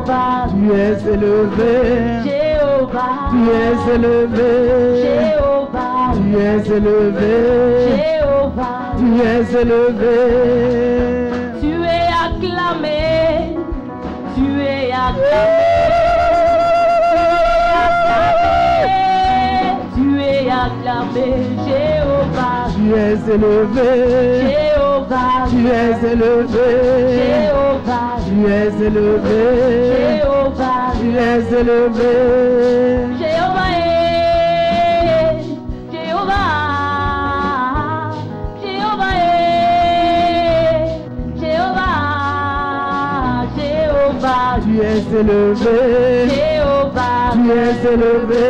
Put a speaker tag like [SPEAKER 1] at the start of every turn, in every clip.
[SPEAKER 1] Jéhovah,
[SPEAKER 2] tu es élevé,
[SPEAKER 1] Jéhovah,
[SPEAKER 2] tu es élevé,
[SPEAKER 1] Jéhovah,
[SPEAKER 2] tu es élevé,
[SPEAKER 1] Jéhovah,
[SPEAKER 2] tu es élevé.
[SPEAKER 1] tu es acclamé, tu es acclamé, tu es acclamé, Jéhovah,
[SPEAKER 2] Tu es élevé,
[SPEAKER 1] Jéhovah,
[SPEAKER 2] tu es élevé,
[SPEAKER 1] Jéhovah,
[SPEAKER 2] tu es élevé,
[SPEAKER 1] Jéhovah,
[SPEAKER 2] tu es élevé.
[SPEAKER 1] Jéhovah, Jéhovah, Jéhovah, Jéhovah, Jéhovah,
[SPEAKER 2] Tu es élevé,
[SPEAKER 1] Jéhovah,
[SPEAKER 2] tu es élevé,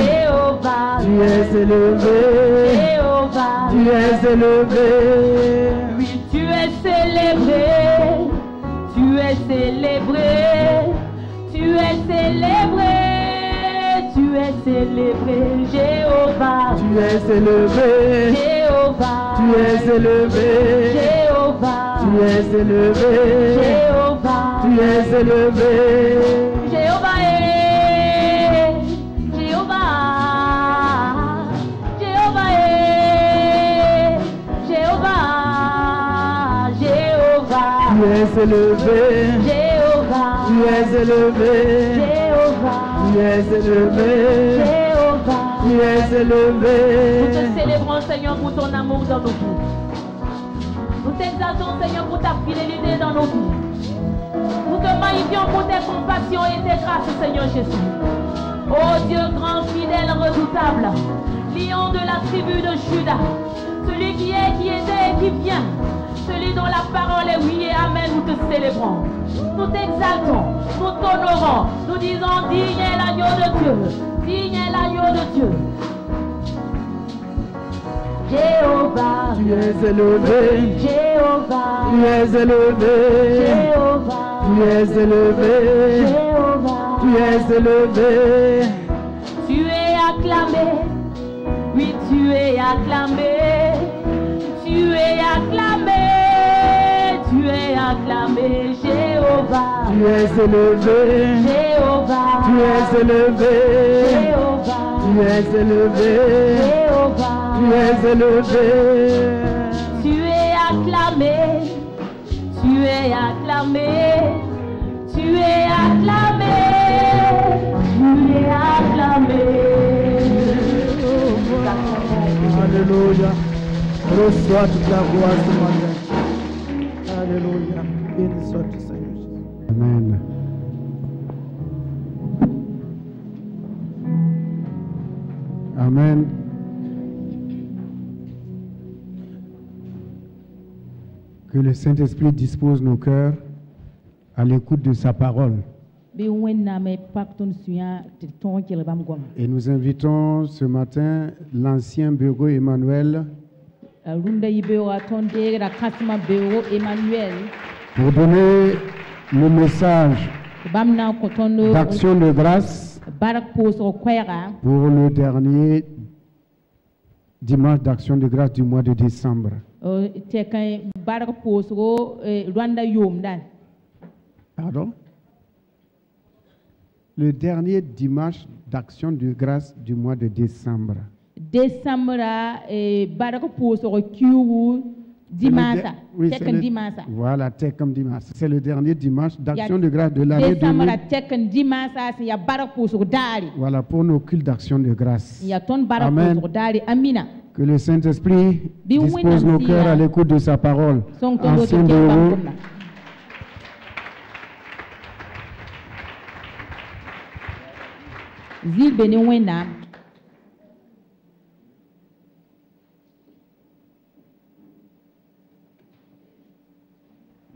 [SPEAKER 1] Jéhovah,
[SPEAKER 2] tu es élevé,
[SPEAKER 1] Jéhovah,
[SPEAKER 2] tu es élevé.
[SPEAKER 1] oui, tu es célébré, tu es célébré, tu es célébré, tu es célébré, Jéhovah,
[SPEAKER 2] Tu es élevé,
[SPEAKER 1] Jéhovah,
[SPEAKER 2] tu es élevé,
[SPEAKER 1] Jéhovah,
[SPEAKER 2] tu es élevé,
[SPEAKER 1] Jéhovah,
[SPEAKER 2] tu es élevé.
[SPEAKER 1] Jéhovah, Jéhovah, Jéhovah, Jéhovah, Jéhovah,
[SPEAKER 2] Tu es élevé,
[SPEAKER 1] Jéhovah,
[SPEAKER 2] tu es élevé,
[SPEAKER 1] Jéhovah,
[SPEAKER 2] tu es élevé,
[SPEAKER 1] Jéhovah.
[SPEAKER 2] tu es élevé.
[SPEAKER 1] Nous te célébrons, Seigneur, pour ton amour dans nos vies. Nous t'exaltons, Seigneur, pour ta fidélité dans nos vies. Nous te magnifions pour tes compassions et tes grâces, Seigneur Jésus. Oh Dieu grand, fidèle, redoutable, lion de la tribu de Juda, celui qui est, qui était et qui vient, celui dont la parole est oui et amen, nous te célébrons. Nous t'exaltons, nous t'honorons, nous disons digne est l'agneau de Dieu, digne est l'agneau de Dieu. Jéhovah,
[SPEAKER 2] Tu es élevé,
[SPEAKER 1] Jéhovah,
[SPEAKER 2] tu es élevé,
[SPEAKER 1] Jéhovah,
[SPEAKER 2] tu es élevé,
[SPEAKER 1] Jéhovah,
[SPEAKER 2] tu es élevé.
[SPEAKER 1] tu es acclamé, oui tu es acclamé, tu es acclamé, tu es acclamé, Jéhovah,
[SPEAKER 2] Tu es élevé,
[SPEAKER 1] Jéhovah,
[SPEAKER 2] tu es élevé,
[SPEAKER 1] Jéhovah,
[SPEAKER 2] tu es élevé,
[SPEAKER 1] Jéhovah,
[SPEAKER 2] tu es élevé.
[SPEAKER 1] tu es acclamé, tu es acclamé, tu es acclamé, tu es acclamé.
[SPEAKER 2] Alléluia. Reçois toute la gloire ce matin. Alléluia. Béni soit-tu, Seigneur Jésus. Amen. Amen. Que le Saint-Esprit dispose nos cœurs à l'écoute de sa parole. Et nous invitons ce matin l'ancien Bégo Emmanuel pour donner le message d'action de grâce pour le dernier dimanche d'action de grâce du mois de décembre. Pardon? Le dernier dimanche d'action de grâce du mois de décembre. Voilà, Tekam Dimanche. C'est le dernier dimanche d'action de grâce de l'année 2000. Voilà, pour nos cultes d'action de grâce. Amen. Que le Saint-Esprit dispose nos cœurs à l'écoute de sa parole. Ancien Bégo.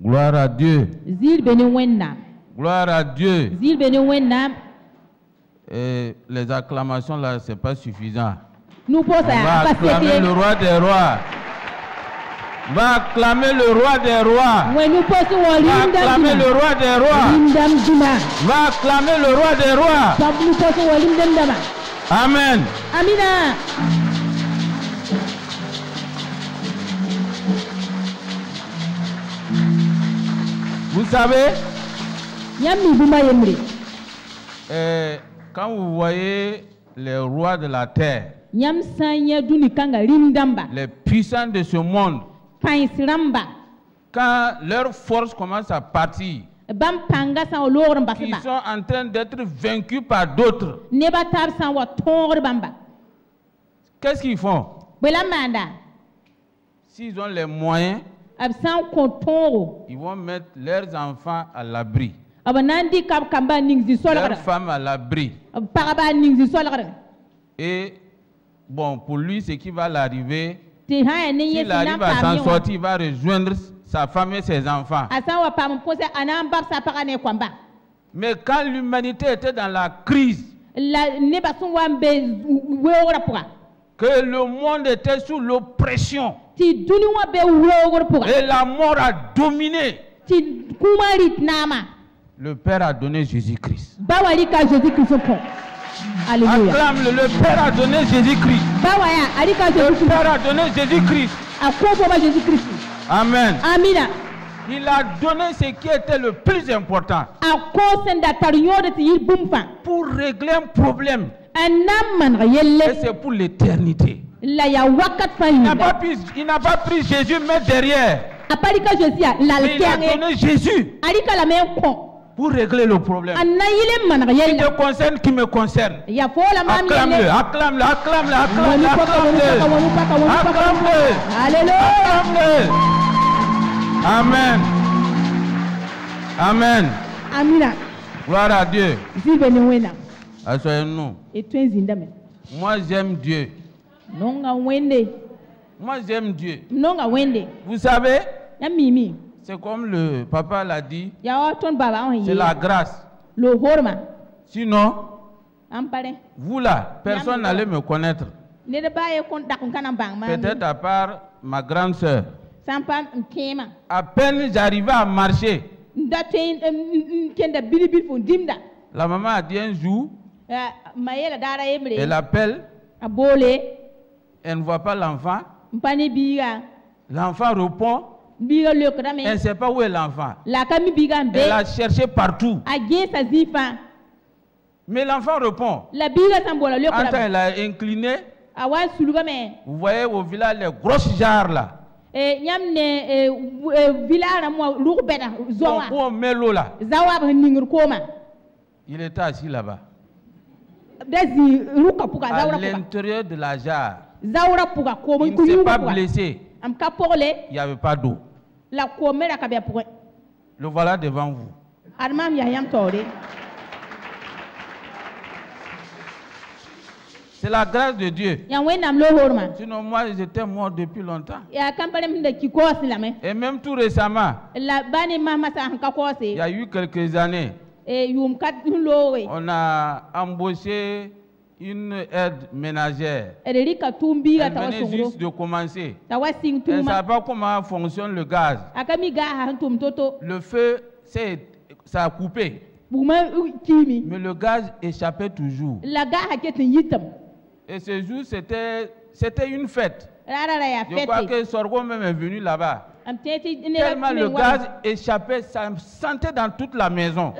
[SPEAKER 3] Gloire à Dieu. Gloire à Dieu. Et les acclamations là, c'est pas suffisant. On va acclamer le roi des rois. On va acclamer le roi des rois. On va acclamer le roi des rois. On va acclamer le roi des rois. Amen.
[SPEAKER 1] Amina.
[SPEAKER 3] Vous savez, Quand vous voyez les rois de la terre, les puissants de ce monde, quand leur force commence à partir, qui sont en train d'être vaincus par d'autres, qu'est-ce qu'ils font? S'ils ont les moyens, ils vont mettre leurs enfants à l'abri, leurs femmes à l'abri. Et bon, pour lui, ce qui va l'arriver, s'il arrive à s'en sortir, il va rejoindre sa femme et ses enfants. Mais quand l'humanité était dans la crise, que le monde était sous l'oppression, et la mort a dominé, le Père a donné Jésus-Christ.
[SPEAKER 1] Alléluia.
[SPEAKER 3] Acclame-le, le Père a donné Jésus-Christ. Le Père a donné Jésus-Christ. Amen.
[SPEAKER 1] Amina.
[SPEAKER 3] Il a donné ce qui était le plus important pour régler un problème. Et c'est pour l'éternité. Il n'a pas pris Jésus, mais derrière. Mais il a donné Jésus pour régler le problème. Qui te concerne, qui me concerne. Acclame-le, acclame-le, acclame-le, acclame-le, acclame-le. Alléluia. Amen. Amen.
[SPEAKER 1] Amina.
[SPEAKER 3] Gloire à Dieu. Asseyons-nous. Moi j'aime Dieu. Moi j'aime Dieu. Vous savez, c'est comme le papa l'a dit, c'est la grâce. Sinon, vous là, personne n'allait me connaître. Peut-être à part ma grande sœur. À peine j'arrivais à marcher, la maman a dit un jour, elle appelle, elle ne voit pas l'enfant. L'enfant répond, elle ne sait pas où est l'enfant. Elle a cherché partout. Mais l'enfant répond. Quand elle a incliné, vous voyez au village les grosses jarres là. On met l'eau là. Il était assis là-bas. À l'intérieur de la jarre. Il ne s'est pas blessé. Il n'y avait pas d'eau. Le voilà devant vous. C'est la grâce de Dieu. Sinon, moi, j'étais mort depuis longtemps. Et même tout récemment, il y a eu quelques années, on a embauché une aide ménagère. Elle venait juste de commencer. Elle ne savait pas comment fonctionne le gaz. Le feu, ça a coupé. Mais le gaz échappait toujours. Et ce jour, c'était une fête. Je crois que Sorgo même est venu là-bas. Tellement le gaz échappait, ça sentait dans toute la maison.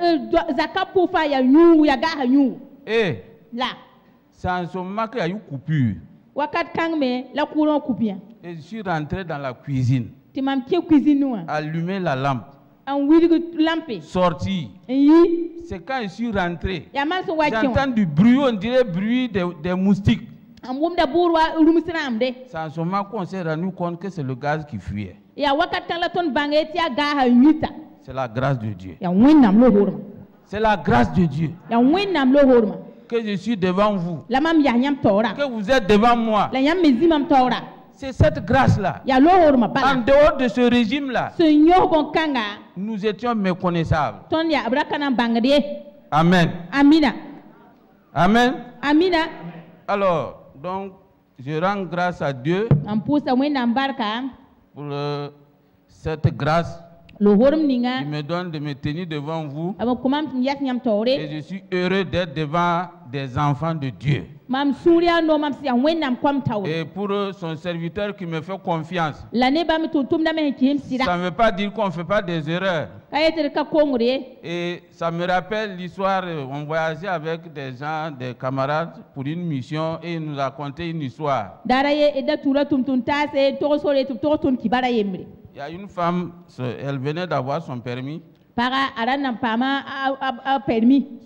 [SPEAKER 3] Et c'est en ce moment qu'il y a eu coupure. Et je suis rentré dans la cuisine. Allumé la lampe. Sorti. C'est quand je suis rentré. J'entends du bruit, on dirait bruit des moustiques. C'est en ce moment qu'on s'est rendu compte que c'est le gaz qui fuyait. C'est la grâce de Dieu. C'est la grâce de Dieu. Que je suis devant vous. Que vous êtes devant moi. C'est cette grâce-là. En dehors de ce régime-là, nous étions méconnaissables. Amen. Amen. Alors, donc, je rends grâce à Dieu pour cette grâce qui me donne de me tenir devant vous. Et je suis heureux d'être devant des enfants de Dieu. Et pour son serviteur qui me fait confiance. Ça ne veut pas dire qu'on ne fait pas des erreurs. Et ça me rappelle l'histoire, on voyageait avec des gens, des camarades pour une mission et il nous a conté une histoire. Il y a une femme, elle venait d'avoir son permis.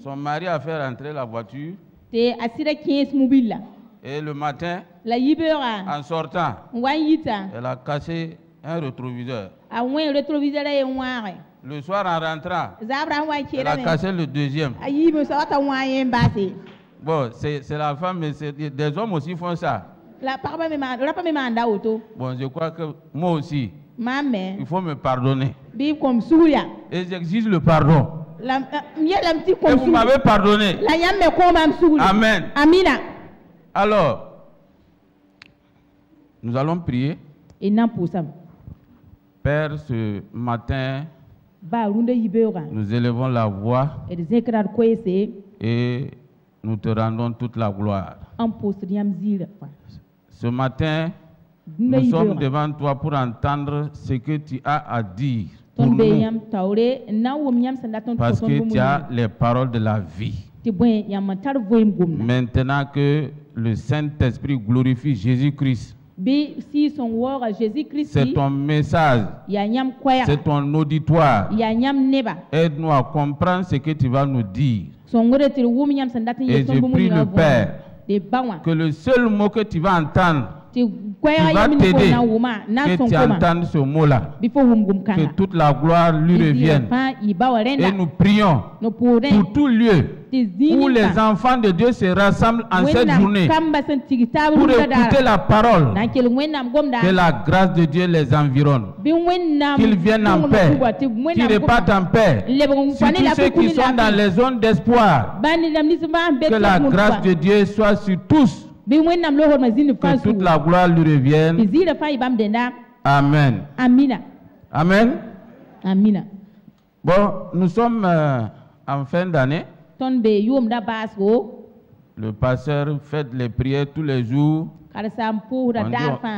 [SPEAKER 3] Son mari a fait rentrer la voiture. Et le matin, en sortant, elle a cassé un rétroviseur. Le soir, en rentrant, elle a cassé le deuxième. Bon, c'est la femme, mais des hommes aussi font ça. Bon, je crois que moi aussi, il faut me pardonner. Et j'exige le pardon. Et vous m'avez pardonné. Amen. Alors, nous allons prier. Père, ce matin, nous élevons la voix et nous te rendons toute la gloire. Ce matin, nous sommes devant toi pour entendre ce que tu as à dire pour nous. Parce que tu as les paroles de la vie. Maintenant que le Saint-Esprit glorifie Jésus-Christ, c'est ton message, c'est ton auditoire. Aide-nous à comprendre ce que tu vas nous dire. Et je prie le Père que le seul mot que tu vas entendre, tu vas t'aider, que tu entendes ce mot-là, que toute la gloire lui revienne. Et nous prions pour tout lieu où les enfants de Dieu se rassemblent en cette journée pour écouter la parole. Que la grâce de Dieu les environne. Qu'ils viennent en paix, qu'ils repartent en paix. Surtout ceux qui sont dans les zones d'espoir. Que la grâce de Dieu soit sur tous. Que toute la gloire lui revienne. Amen. Amen. Bon, nous sommes en fin d'année. Le pasteur fait les prières tous les jours. On dit,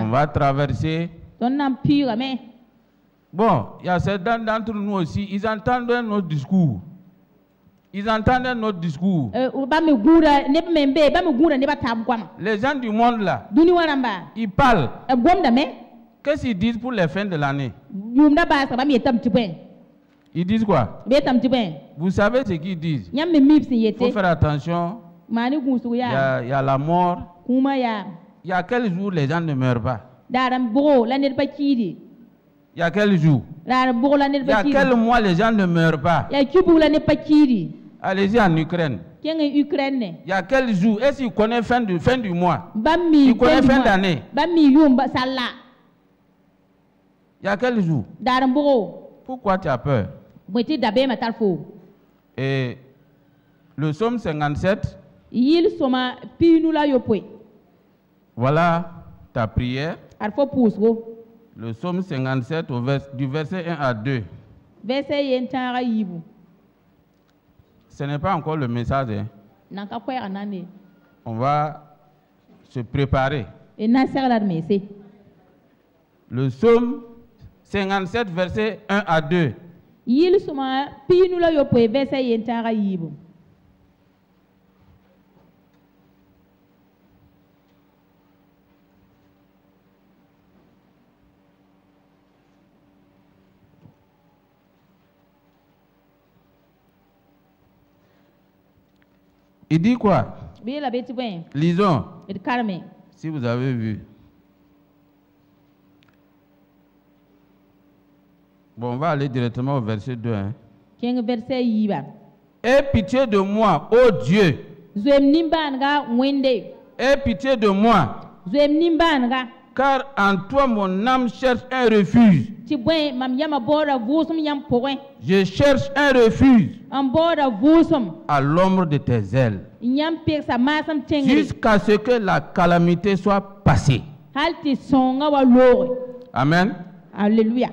[SPEAKER 3] on va traverser. Bon, il y a certains d'entre nous aussi, ils entendent notre discours. Ils entendent notre discours. Les gens du monde là, ils parlent. Qu'est-ce qu'ils disent pour les fins de l'année? Ils disent quoi? Vous savez ce qu'ils disent? Il faut faire attention. Il y a la mort. Il y a quel jour les gens ne meurent pas? Il y a quel jour? Il y a quel mois les gens ne meurent pas? Allez-y en Ukraine. Il y a quel jour? Est-ce qu'il connaît fin du mois? Il connaît fin d'année. Il y a quel jour? Pourquoi tu as peur? Et le psaume 57. Voilà ta prière. Le psaume 57 du verset 1 à 2. Ce n'est pas encore le message. Hein. On va se préparer. Le psaume 57, verset 1 à 2. Il dit quoi? Lisons. Si vous avez vu. Bon, on va aller directement au verset 2. Hein. Aie pitié de moi, ô Dieu. Aie pitié de moi. Car en toi mon âme cherche un refuge. Je cherche un refuge à l'ombre de tes ailes, jusqu'à ce que la calamité soit passée. Amen.
[SPEAKER 1] Alléluia.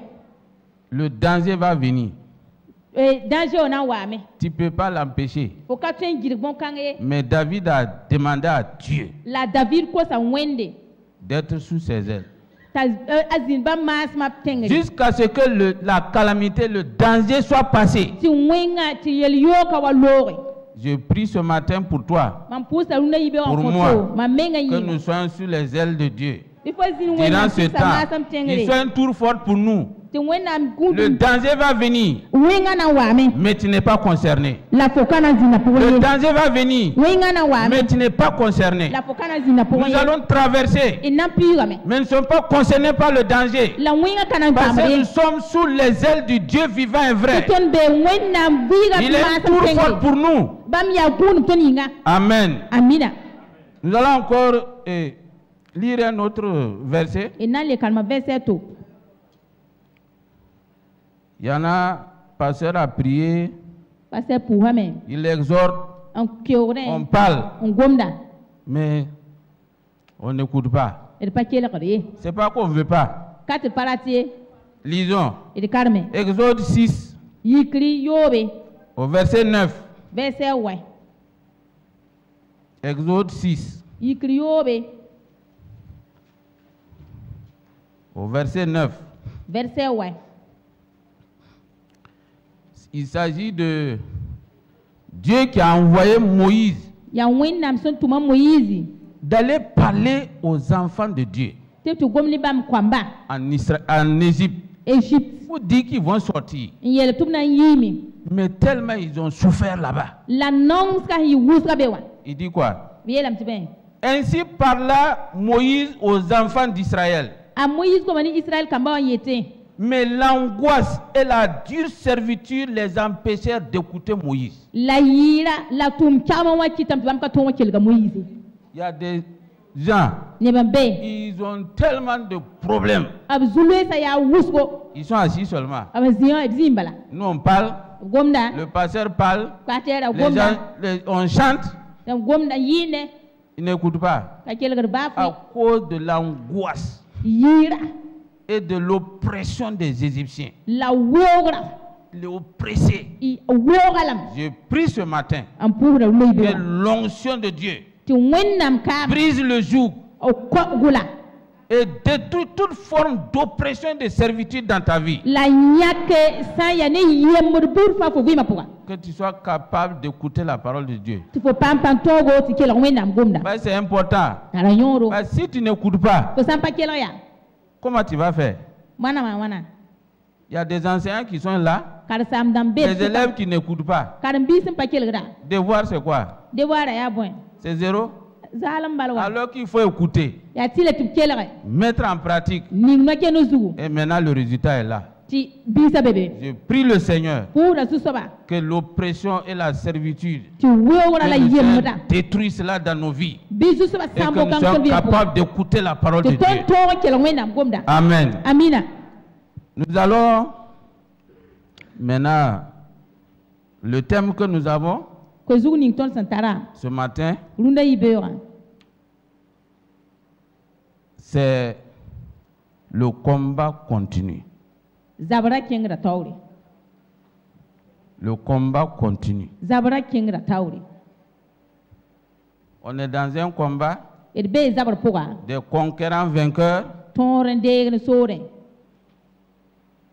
[SPEAKER 3] Le danger va venir. Tu ne peux pas l'empêcher. Mais David a demandé à Dieu d'être sous ses ailes. Jusqu'à ce que la calamité, le danger soit passé. Je prie ce matin pour toi, pour moi, que nous soyons sous les ailes de Dieu. Durant ce temps, il soit un tour fort pour nous. Le danger va venir, mais tu n'es pas concerné. Le danger va venir, mais tu n'es pas concerné. Nous allons traverser, mais nous ne sommes pas concernés par le danger. Parce que nous sommes sous les ailes du Dieu vivant et vrai. Il est un tour fort pour nous. Amen. Nous allons encore lire un autre verset. Il y en a, pasteur a prié, il exhorte, on parle, mais on n'écoute pas. C'est pas qu'on ne veut pas. Lisons. Exode 6, au verset 9. Exode 6, au verset 9. Il s'agit de Dieu qui a envoyé Moïse d'aller parler aux enfants de Dieu en Égypte. Il faut dire qu'ils vont sortir. Mais tellement ils ont souffert là-bas. Il dit quoi? Ainsi parla Moïse aux enfants d'Israël. Mais l'angoisse et la dure servitude les empêchèrent d'écouter Moïse. Il y a des gens, ils ont tellement de problèmes. Ils sont assis seulement. Nous on parle, le pasteur parle, les gens, on chante, ils n'écoutent pas. À cause de l'angoisse et de l'oppression des Égyptiens. Les oppressés. Je prie ce matin que l'onction de Dieu brise le joug et détruit toute forme d'oppression et de servitude dans ta vie. Que tu sois capable d'écouter la parole de Dieu. C'est important. Si tu n'écoutes pas, comment tu vas faire? Il y a des enseignants qui sont là, des élèves qui n'écoutent pas. Devoir c'est quoi? C'est 0. Alors qu'il faut écouter, mettre en pratique. Et maintenant le résultat est là. Je prie le Seigneur que l'oppression et la servitude détruisent cela dans nos vies et que nous soyons capables d'écouter la parole de Dieu. Amen. Nous allons maintenant, le thème que nous avons ce matin, c'est le combat continu. Le combat continue. On est dans un combat des conquérants vainqueurs,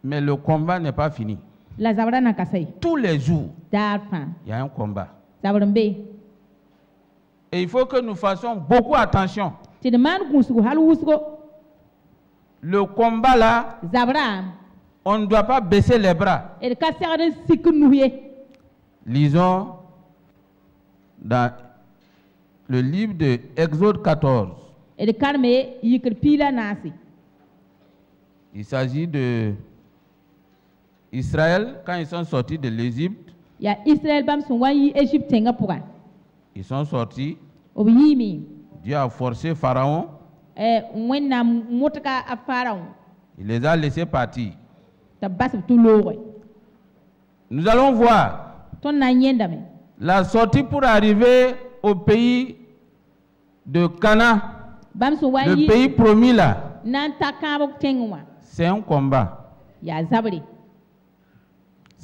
[SPEAKER 3] mais le combat n'est pas fini. Tous les jours, il y a un combat. Et il faut que nous fassions beaucoup attention. Le combat là, on ne doit pas baisser les bras. Lisons dans le livre de Exode 14. Il s'agit de Israël quand ils sont sortis de l'Égypte. Ils sont sortis. Dieu a forcé Pharaon. Il les a laissés partir. Nous allons voir la sortie pour arriver au pays de Canaan, le pays promis là. C'est un combat.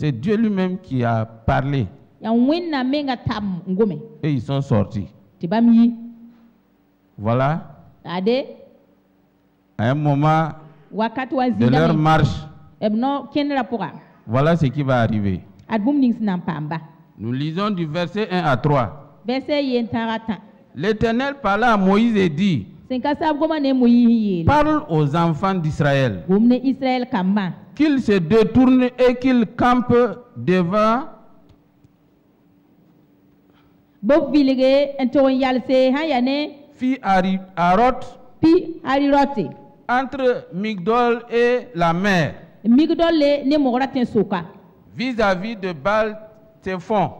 [SPEAKER 3] C'est Dieu lui-même qui a parlé. Et ils sont sortis. Voilà. À un moment de leur marche, voilà ce qui va arriver. Nous lisons du verset 1 à 3. L'Éternel parla à Moïse et dit: parle aux enfants d'Israël qu'ils se détournent et qu'ils campent devant Fi Haroth, entre Migdol et la mer, vis-à-vis de Baal-Téphon.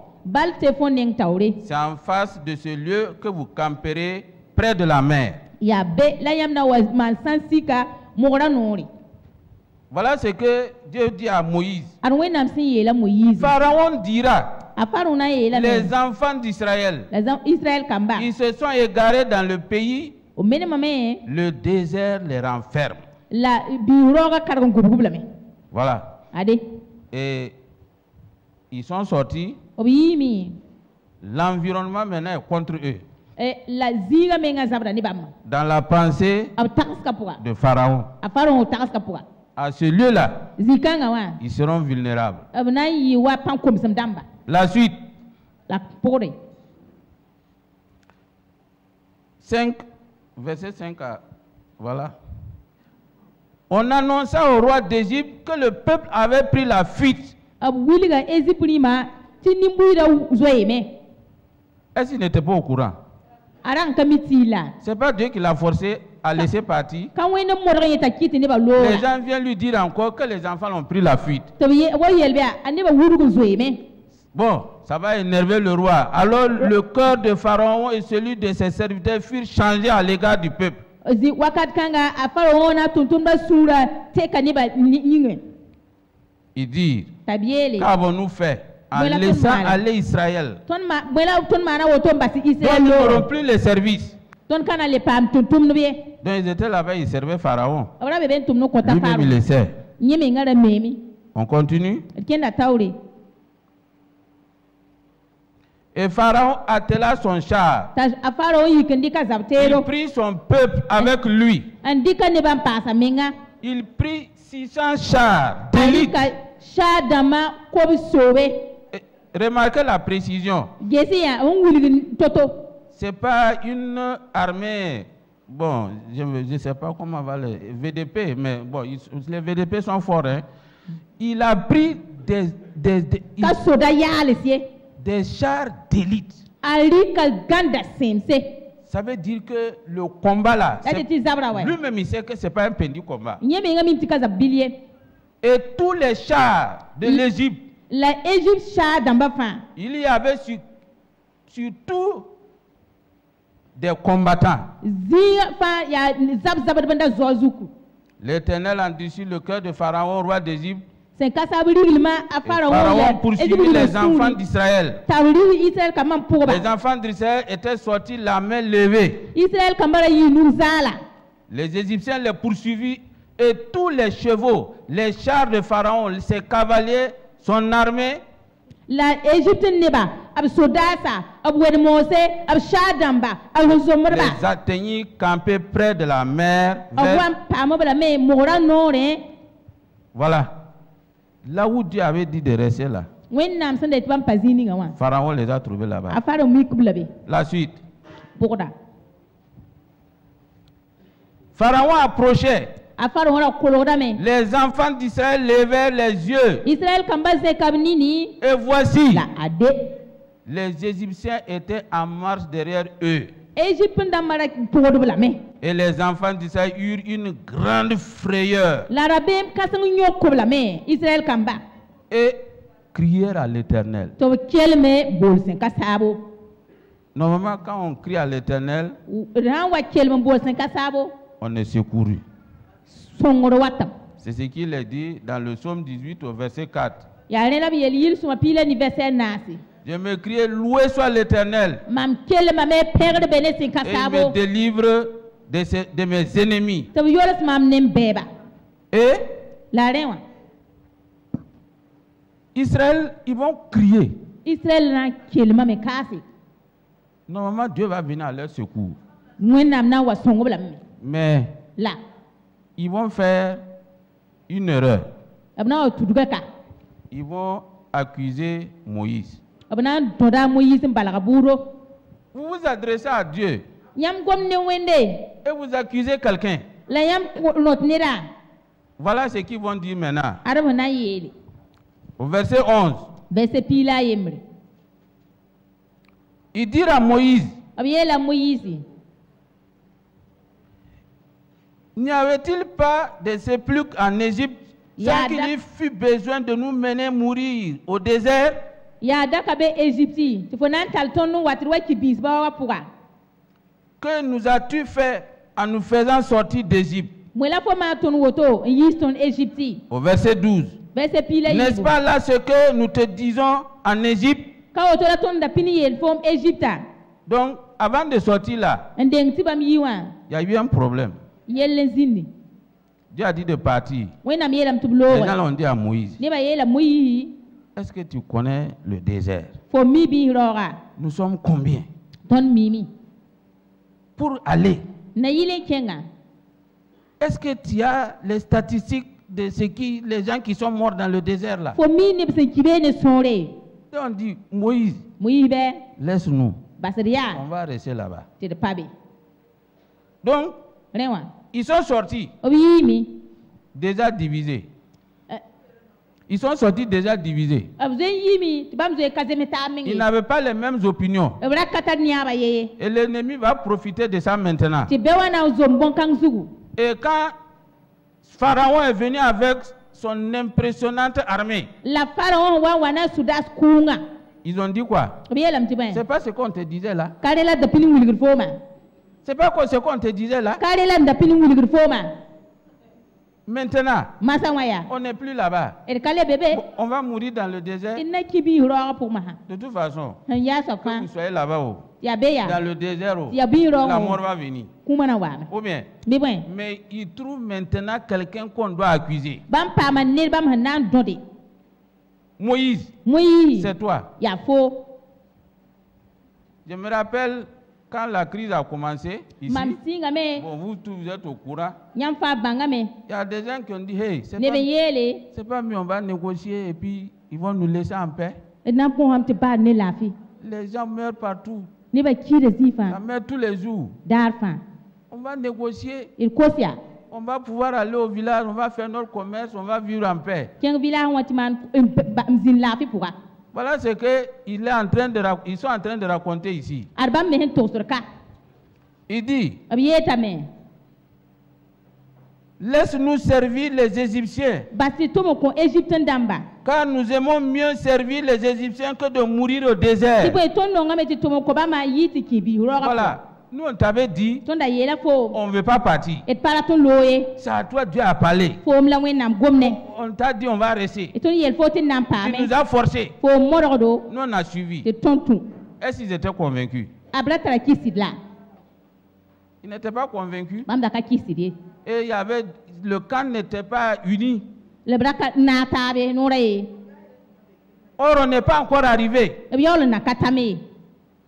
[SPEAKER 3] C'est en face de ce lieu que vous camperez près de la mer. Voilà ce que Dieu dit à Moïse. Pharaon dira: les enfants d'Israël, ils se sont égarés dans le pays, le désert les renferme. Voilà. Et ils sont sortis. L'environnement maintenant est contre eux. Dans la pensée de Pharaon, à ce lieu-là, ils seront vulnérables. La suite. 5, verset 5 à... Voilà. On annonça au roi d'Égypte que le peuple avait pris la fuite. Est-ce qu'il n'était pas au courant? C'est pas Dieu qui l'a forcé à laisser partir. Les gens viennent lui dire encore que les enfants ont pris la fuite. Bon, ça va énerver le roi. Alors le cœur de Pharaon et celui de ses serviteurs furent changés à l'égard du peuple. Il dit: qu'avons-nous fait en laissant aller Israël? Donc nous n'aurons plus les services. Donc ils étaient là-bas, ils servaient Pharaon. Lui-même il le sait. On continue. Et Pharaon attela son char. Il prit son peuple avec lui. Il prit 600 chars d'élite. Remarquez la précision. C'est pas une armée. Bon, je ne sais pas comment va le VDP, mais bon, les VDP sont forts. Hein. Il a pris des chars d'élite. Ça veut dire que le combat là, lui-même il sait que ce n'est pas un petit combat. Et tous les chars de l'Égypte, il y avait surtout des combattants. L'Éternel endurcit le cœur de Pharaon, roi d'Égypte. Pharaon poursuivit les enfants d'Israël. Les enfants d'Israël étaient sortis la main levée. Les Égyptiens les poursuivirent et tous les chevaux, les chars de Pharaon, ses cavaliers, son armée, les atteignirent campés près de la mer. Voilà. Là où Dieu avait dit de rester là, Pharaon les a trouvés là-bas. La suite. Pharaon approchait. Les enfants d'Israël levèrent les yeux. Et voici, les Égyptiens étaient en marche derrière eux. Et les enfants d'Israël eurent une grande frayeur. Et crièrent à l'Éternel. Normalement, quand on crie à l'Éternel, on est secouru. C'est ce qu'il est dit dans le psaume 18 au verset 4. Je me criais: loué soit l'Éternel, et il me délivre de mes ennemis. Et Israël, ils vont crier.
[SPEAKER 1] Israël
[SPEAKER 3] Normalement, Dieu va venir à leur secours. Mais
[SPEAKER 1] là,
[SPEAKER 3] ils vont faire une erreur. Ils vont accuser Moïse. Vous vous adressez à Dieu et vous accusez quelqu'un. Voilà ce qu'ils vont dire maintenant. Au verset 11. Il dit à Moïse, n'y avait-il pas de sépulcres en Égypte sans qu'il y fût besoin de nous mener mourir au désert? Que nous as-tu fait en nous faisant sortir d'Égypte? Au verset 12. N'est-ce pas là ce que nous te disons en Égypte? Donc, avant de sortir là, il y a eu un problème. Dieu a dit de partir. Les gens l'ont dit à Moïse. Est-ce que tu connais le désert? Nous sommes combien? Pour aller. Est-ce que tu as les statistiques de les gens qui sont morts dans le désert là? Et on dit, Moïse, laisse-nous. On va rester là-bas. Donc, ils sont sortis. Déjà divisés. Ils sont sortis déjà divisés. Ils n'avaient pas les mêmes opinions. Et l'ennemi va profiter de ça maintenant. Et quand Pharaon est venu avec son impressionnante armée, ils ont dit quoi? C'est pas ce qu'on te disait là. C'est pas ce qu'on te disait là. Maintenant, on n'est plus là-bas. On va mourir dans le désert. De toute façon, que vous soyez là-bas, dans le désert, la mort va venir. Ou bien, mais il trouve maintenant quelqu'un qu'on doit accuser. Moïse, c'est toi. Je me rappelle quand la crise a commencé, ici, bon, vous tous vous êtes au courant. Il y a des gens qui ont dit, hey, c'est pas mieux, on va négocier et puis ils vont nous laisser en paix. Les gens meurent partout. Ça meurt tous les jours. On va négocier. On va pouvoir aller au village, on va faire notre commerce, on va vivre en paix. Voilà ce qu'ils sont en train de raconter ici. Il dit, laisse-nous servir les Égyptiens, car nous aimons mieux servir les Égyptiens que de mourir au désert. Voilà. Nous, on t'avait dit, on ne veut pas partir. C'est à toi, Dieu a parlé. On t'a dit, on va rester. Tu nous as forcé. Nous, on a suivi. Est-ce qu'ils étaient convaincus? Ils n'étaient pas convaincus. Et il y avait, le camp n'était pas uni. Or, on n'est pas encore arrivé.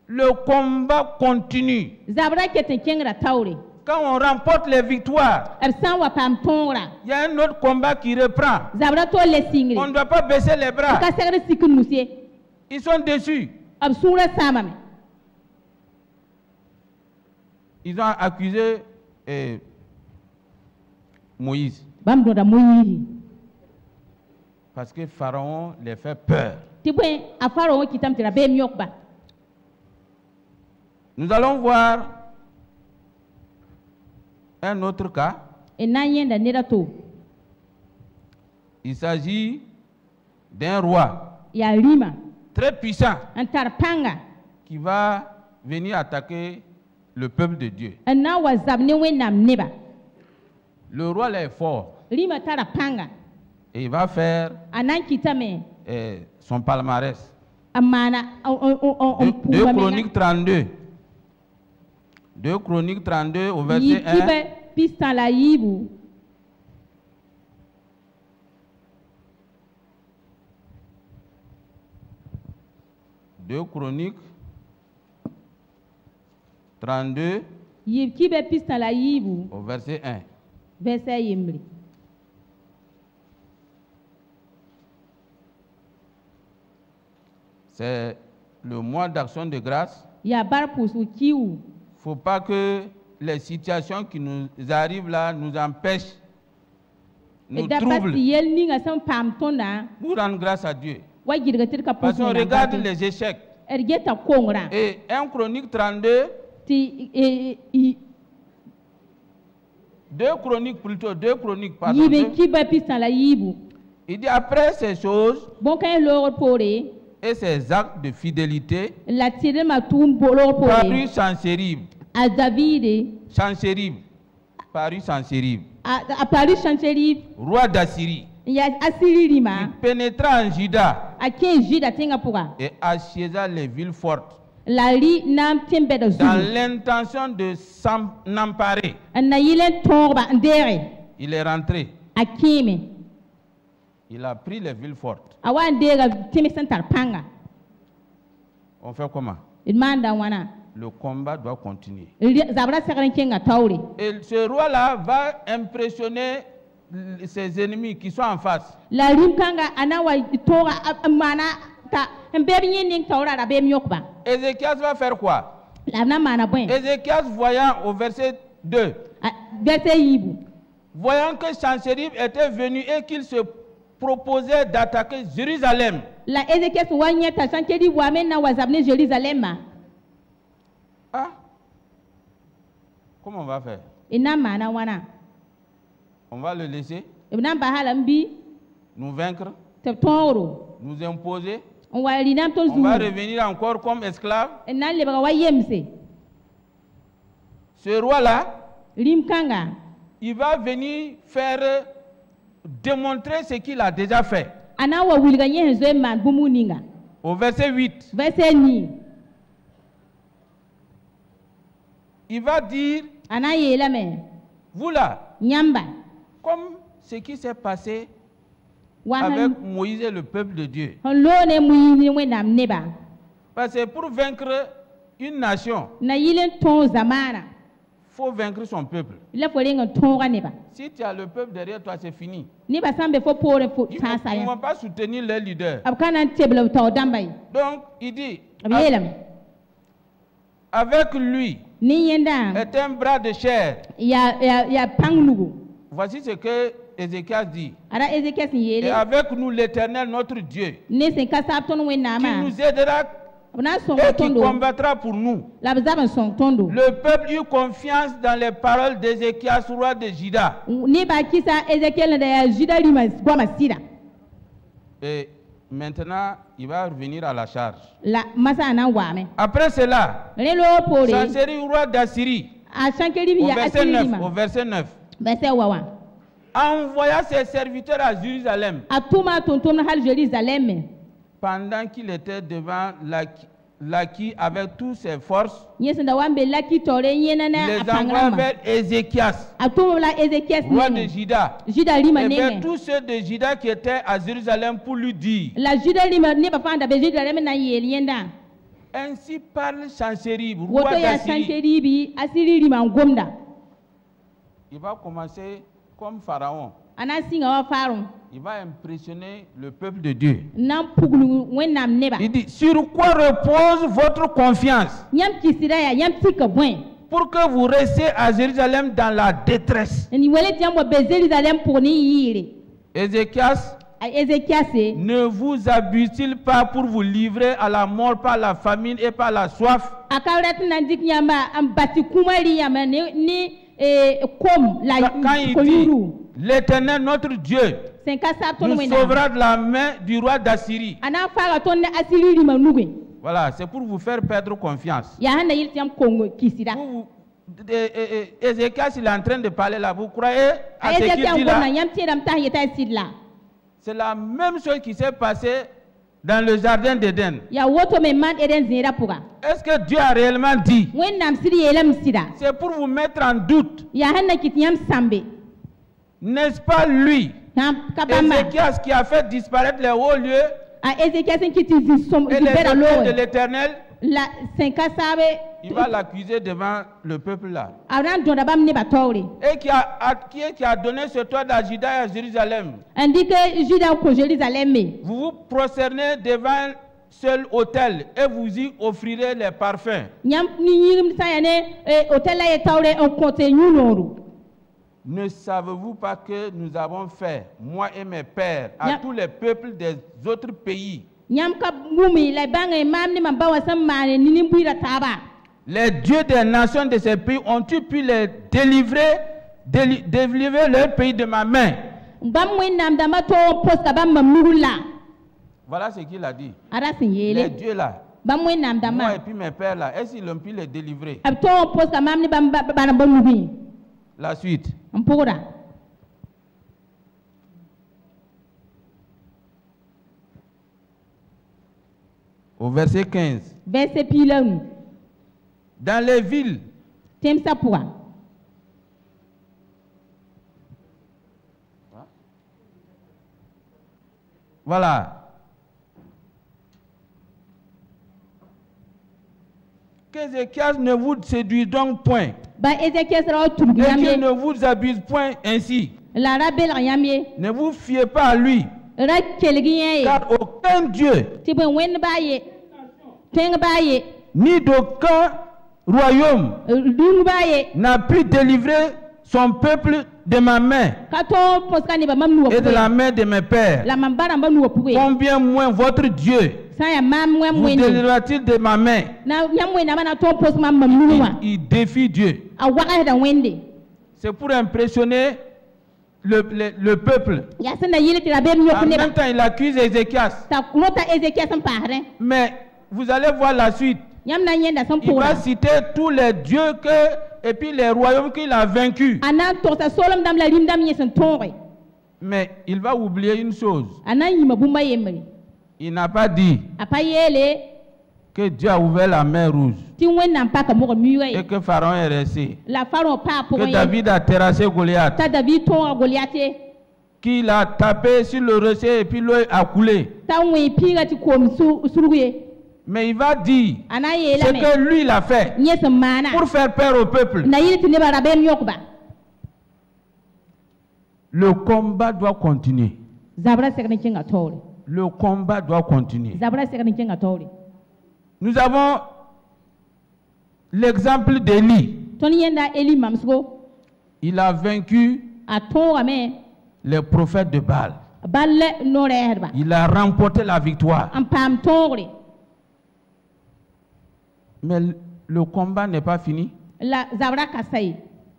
[SPEAKER 3] Le combat continue. Quand on remporte les victoires, il y a un autre combat qui reprend. On ne doit pas baisser les bras. Ils sont déçus. Ils ont accusé Moïse. Parce que Pharaon les fait peur. Nous allons voir un autre cas. Il s'agit d'un roi très puissant qui va venir attaquer le peuple de Dieu. Le roi là est fort. Et il va faire son palmarès. 2 Chroniques 32. 2 Chroniques 32 au verset 1. 2 Chroniques 32 au verset 1. C'est le mois d'action de grâce. Il ne faut pas que les situations qui nous arrivent là nous empêchent, nous troublent. Pour rendre grâce à Dieu. Parce qu'on regarde les échecs. Et 1 Chronique 32, 2 Chroniques plutôt, 2 Chroniques, pardon. Il dit après ces choses et ces actes de fidélité paru Sanchérib. Sanchérib. Paru Sanchérib. Roi d'Assyrie. Il pénétra en Juda et assiégeait les villes fortes dans l'intention de s'en emparer. Il est rentré. Il a pris les villes fortes. On fait comment? Le combat doit continuer. Et ce roi-là va impressionner ses ennemis qui sont en face. Ézéchias va faire quoi? Ézéchias voyant au verset 2, voyant que Sanchérib était venu et qu'il se proposait d'attaquer Jérusalem. Ah, comment on va faire? On va le laisser nous vaincre, nous imposer. On va revenir encore comme esclave. Ce roi-là, il va venir faire démontrer ce qu'il a déjà fait. Au verset 8, il va dire, vous là, comme ce qui s'est passé avec Moïse et le peuple de Dieu. Parce que pour vaincre une nation, il faut vaincre son peuple. Si tu as le peuple derrière toi, c'est fini. Ils ne vont pas soutenir leur leader. Donc, il dit, avec lui est un bras de chair. Voici ce que Ézéchias dit. Et avec nous l'Éternel notre Dieu, qui nous aidera et qui combattra pour nous. Le peuple eut confiance dans les paroles d'Ézéchias, roi de Juda. Et maintenant, il va revenir à la charge. Après cela, Sanchérib, roi d'Assyrie, au verset 9, envoya ses serviteurs à Jérusalem pendant qu'il était devant Laki avec toutes ses forces. Les envoie vers Ézéchias, roi de Juda, et vers tous ceux de Juda qui étaient à Jérusalem pour lui dire, ainsi parle Sanchérib, roi d'Assyrie. Il va commencer comme Pharaon. Il va impressionner le peuple de Dieu. Il dit, sur quoi repose votre confiance pour que vous restiez à Jérusalem dans la détresse? Ézéchias ne vous abuse-t-il pas pour vous livrer à la mort par la famine et par la soif? Quand il dit, l'Éternel notre Dieu nous sauvera de la main du roi d'Assyrie. Voilà, c'est pour vous faire perdre confiance. Ézéchias, il est en train de parler là. Vous croyez à ce qu'il dit là? C'est la même chose qui s'est passée dans le jardin d'Éden. Est-ce que Dieu a réellement dit? C'est pour vous mettre en doute. N'est-ce pas lui, Ézéchias, qui a fait disparaître les hauts lieux Et les de l'Éternel, il va l'accuser devant le peuple là. Et qui a donné ce toit à Juda et à Jérusalem. Vous vous prosternez devant seul autel et vous y offrirez les parfums. Ne savez-vous pas que nous avons fait, moi et mes pères, à tous les peuples des autres pays? Les dieux des nations de ces pays ont-ils pu les délivrer leur pays de ma main? Voilà ce qu'il a dit. Les dieux là, moi et puis mes pères là, est-ce qu'ils ont pu les délivrer? La suite. Au verset 15. Dans les villes, voilà. Qu'Ézéchias ne vous séduise donc point. Et qu'il ne vous abuse point ainsi. Ne vous fiez pas à lui. Car aucun Dieu ni d'aucun royaume n'a pu délivrer son peuple de ma main et de la main de mes pères. Combien moins votre Dieu vous délivrera-t-il de ma main? Il défie Dieu. C'est pour impressionner le peuple. En même temps, il accuse Ézéchias. Mais vous allez voir la suite. Il va citer tous les dieux et puis les royaumes qu'il a vaincus. Mais il va oublier une chose. Il n'a pas dit que Dieu a ouvert la mer rouge et que Pharaon est resté. Que David a terrassé Goliath. Qu'il a tapé sur le rocher et puis l'eau a coulé. Mais il va dire ce que lui il a fait pour faire peur au peuple. Le combat doit continuer. Le combat doit continuer. Nous avons l'exemple d'Élie. Il a vaincu les prophètes de Baal. Il a remporté la victoire. Mais le combat n'est pas fini.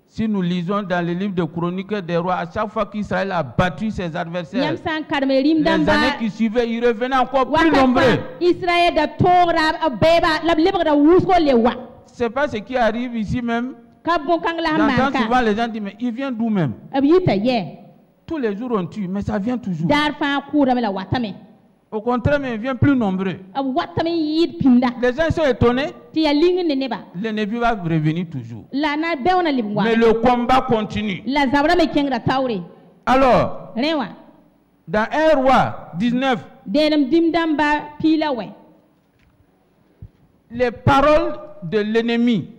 [SPEAKER 3] Si nous lisons dans le livre de Chroniques des rois, à chaque fois qu'Israël a battu ses adversaires, les années qui suivaient, ils revenaient encore plus nombreux. C'est pas ce qui arrive ici même. J'entends souvent les gens dire, mais il vient d'où même? Tous les jours on tue, mais ça vient toujours. Au contraire, mais il vient plus nombreux. Les gens sont étonnés. L'ennemi va revenir toujours. Mais le combat continue. Alors, dans 1 roi 19, les paroles de l'ennemi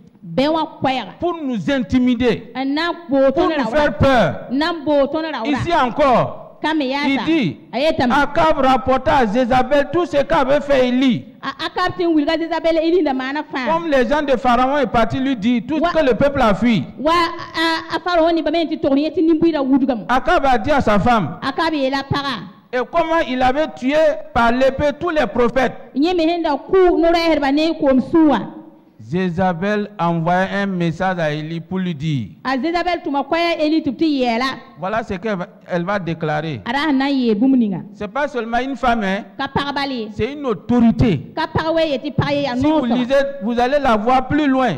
[SPEAKER 3] pour nous intimider, pour nous faire peur. Ici encore, il dit, Akab rapporta à Jézabel tout ce qu'avait fait Élie. Comme les gens de Pharaon est parti lui dire tout ce que le peuple a fui. Akab a dit à sa femme, et comment il avait tué par l'épée tous les prophètes. Jézabel envoyait un message à Élie pour lui dire, voilà ce qu'elle va déclarer. C'est pas seulement une femme, hein? C'est une autorité. Si vous lisez, vous allez la voir plus loin.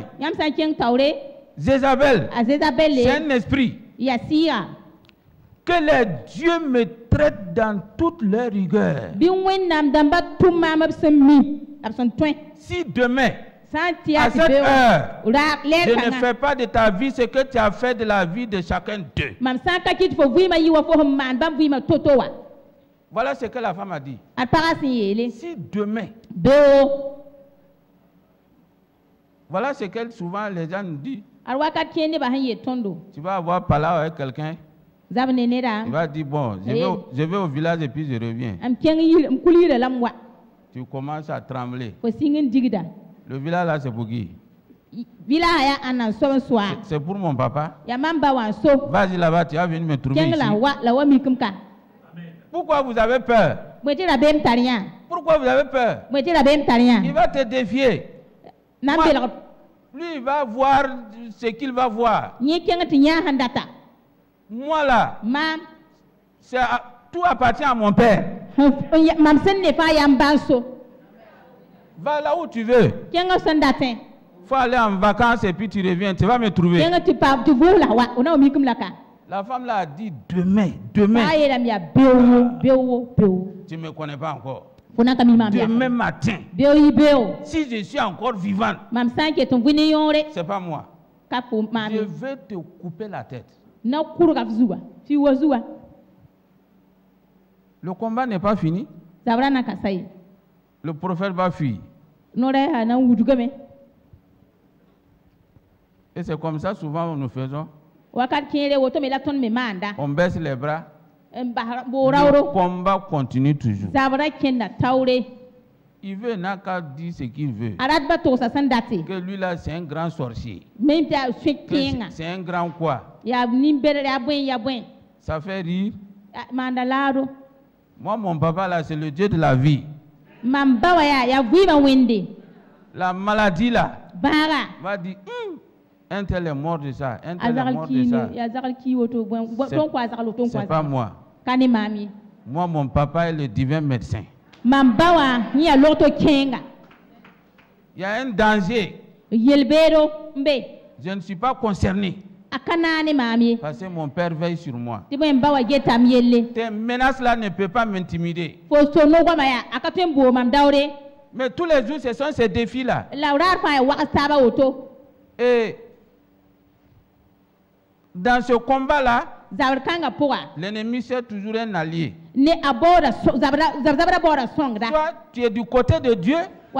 [SPEAKER 3] Jézabel, c'est un esprit. Que les dieux me traitent dans toute leur rigueur. Si demain, à cette heure, je ne fais pas de ta vie ce que tu as fait de la vie de chacun d'eux. Voilà ce que la femme a dit. Si demain, voilà ce que souvent les gens nous disent. Tu vas avoir parlé avec quelqu'un. Il va dire, bon, je vais au village et puis je reviens. Tu commences à trembler. Le village là, c'est pour qui? C'est pour mon papa. Vas-y là-bas, tu vas venir me trouver ici. Pourquoi vous avez peur? Pourquoi vous avez peur? Il va te défier. Lui, il va voir ce qu'il va voir. Moi là, tout appartient à mon père. Va là où tu veux. Il faut aller en vacances et puis tu reviens, tu vas me trouver. La femme là a dit demain. Tu ne me connais pas encore. Demain matin, si je suis encore vivante, c'est pas moi. Je vais te couper la tête. Le combat n'est pas fini. Le prophète va fuir. Et c'est comme ça souvent nous faisons. On baisse les bras. Le combat continue toujours. Il veut n'a qu'à dire ce qu'il veut. Que lui là c'est un grand sorcier. C'est un grand quoi. Ça fait rire. Moi mon papa là c'est le Dieu de la vie. La maladie là va dire un tel est mort de ça, un tel est mort de ça. C'est pas moi. Moi mon papa est le divin médecin. Il y a un danger. Je ne suis pas concerné. Parce que mon père veille sur moi. Tes menaces là ne peuvent pas m'intimider. Mais tous les jours, ce sont ces défis là. Et dans ce combat là, l'ennemi c'est toujours un allié. Soit tu es du côté de Dieu, ou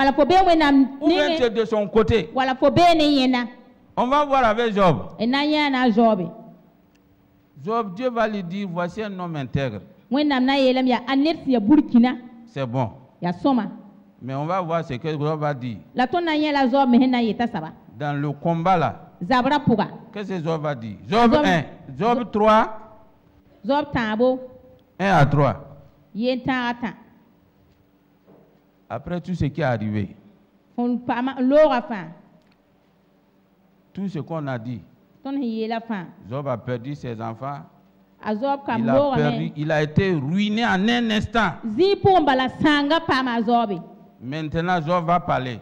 [SPEAKER 3] bien tu es de son côté. On va voir avec Job. Job, Dieu va lui dire, voici un homme intègre. C'est bon. Mais on va voir ce que Job va dire. Dans le combat là, qu'est-ce que Job va dire? Job 1, Job 3, 1 à 3. Après tout ce qui est arrivé, tout ce qu'on a dit, Job a perdu ses enfants, il a été ruiné en un instant. Maintenant, Job va parler.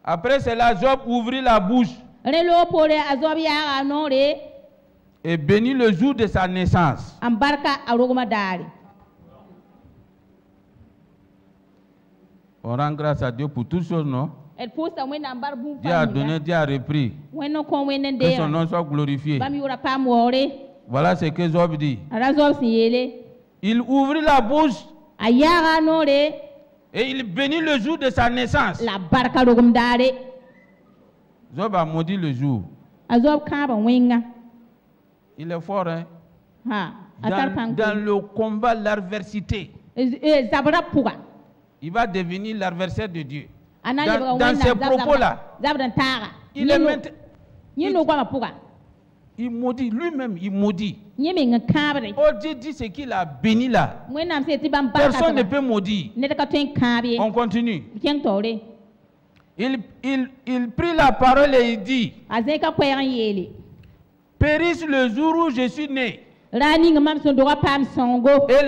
[SPEAKER 3] Après cela, Job ouvrit la bouche et bénit le jour de sa naissance. On rend grâce à Dieu pour toutes choses, non? Dieu a donné, Dieu a repris. Que son nom soit glorifié. Voilà ce que Job dit. Il ouvrit la bouche et il bénit le jour de sa naissance. Job a maudit le jour. Il est fort, hein? Dans le combat, l'adversité, il va devenir l'adversaire de Dieu. Dans ces propos-là, il maudit, lui-même, il maudit. Oh, Dieu dit ce qu'il a béni là. Personne ne peut maudire. On continue. Il prit la parole et il dit, périsse le jour où je suis né. Et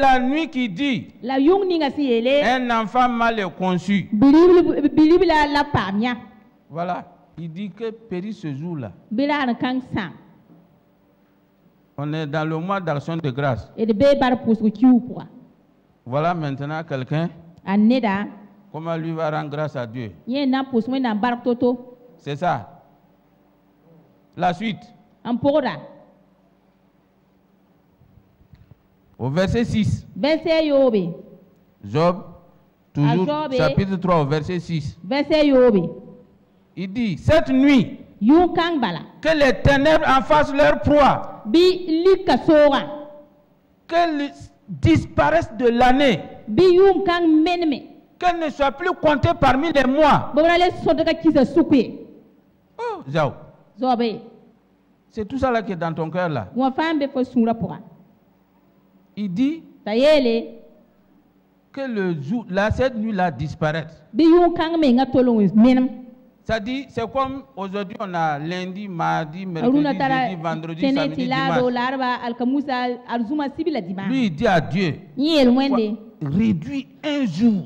[SPEAKER 3] la nuit qui dit, un enfant mal est conçu. Voilà, il dit que périsse ce jour-là. On est dans le mois d'action de grâce. Voilà maintenant quelqu'un. Comment lui va rendre grâce à Dieu? C'est ça. La suite. Au verset 6.
[SPEAKER 1] Verset yobe.
[SPEAKER 3] Job, toujours chapitre 3, au verset 6.
[SPEAKER 1] Verset yobe.
[SPEAKER 3] Il dit, cette nuit, que les ténèbres en fassent leur proie, qu'elles disparaissent de l'année, qu'elles ne soient plus comptées parmi les mois. Oh, Zao. C'est tout ça là qui est dans ton cœur là. Il dit que le jour, là, cette nuit là disparaisse. Ça dit, c'est comme aujourd'hui on a lundi, mardi, mercredi, jeudi, vendredi, samedi, dimanche. Lui il dit à Dieu, réduis un jour.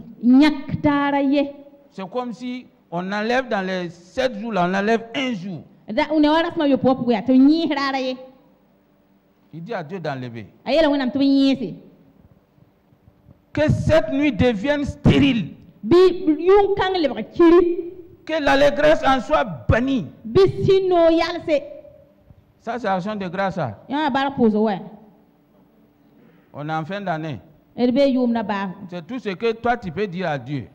[SPEAKER 3] C'est comme si on enlève dans les 7 jours là, on enlève un jour. Il dit à Dieu d'enlever. Que cette nuit devienne stérile. Que l'allégresse en soit bannie. Ça, c'est action de grâce. On est en fin d'année. C'est tout ce que toi, tu peux dire à Dieu.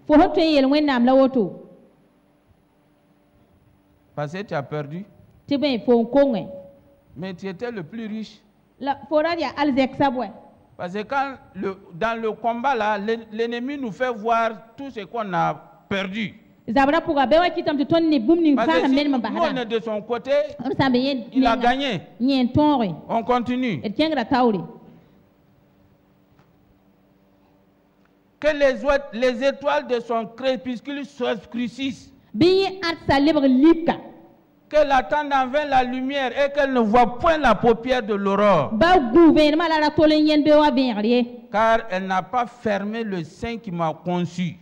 [SPEAKER 3] Parce que tu as perdu. Mais tu étais le plus riche. Parce que quand dans le combat, là, l'ennemi nous fait voir tout ce qu'on a perdu. Parce que si nous, on est de son côté, il a gagné. On continue. Que les étoiles de son crépuscule s'obscurcissent. Qu'elle attende en vain la lumière et qu'elle ne voit point la paupière de l'aurore. Car elle n'a pas fermé le sein qui m'a conçu,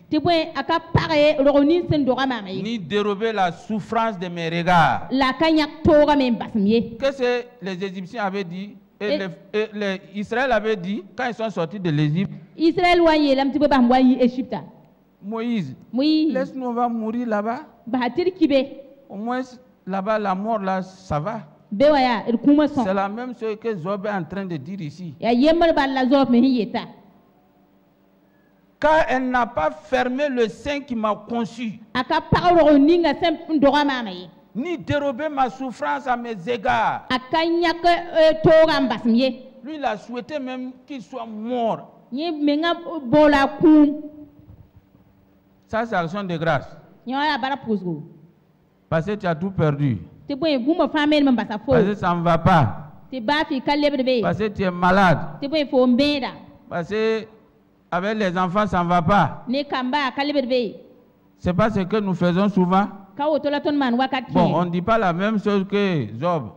[SPEAKER 3] ni dérobé la souffrance de mes regards. Qu'est-ce que les Égyptiens avaient dit et Israël avait dit quand ils sont sortis de l'Égypte? Moïse, laisse-nous, on va mourir là-bas. Au moins là-bas, la mort, là, ça va. C'est la même chose que Job est en train de dire ici. Car elle n'a pas fermé le sein qui m'a conçu, ni dérobé ma souffrance à mes égards. Lui, il a souhaité même qu'il soit mort. Ça, c'est action de grâce. Parce que tu as tout perdu. Parce que ça ne va pas. Parce que tu es malade. Parce que avec les enfants, ça ne va pas. C'est pas ce que nous faisons souvent. Bon, on ne dit pas la même chose que Job.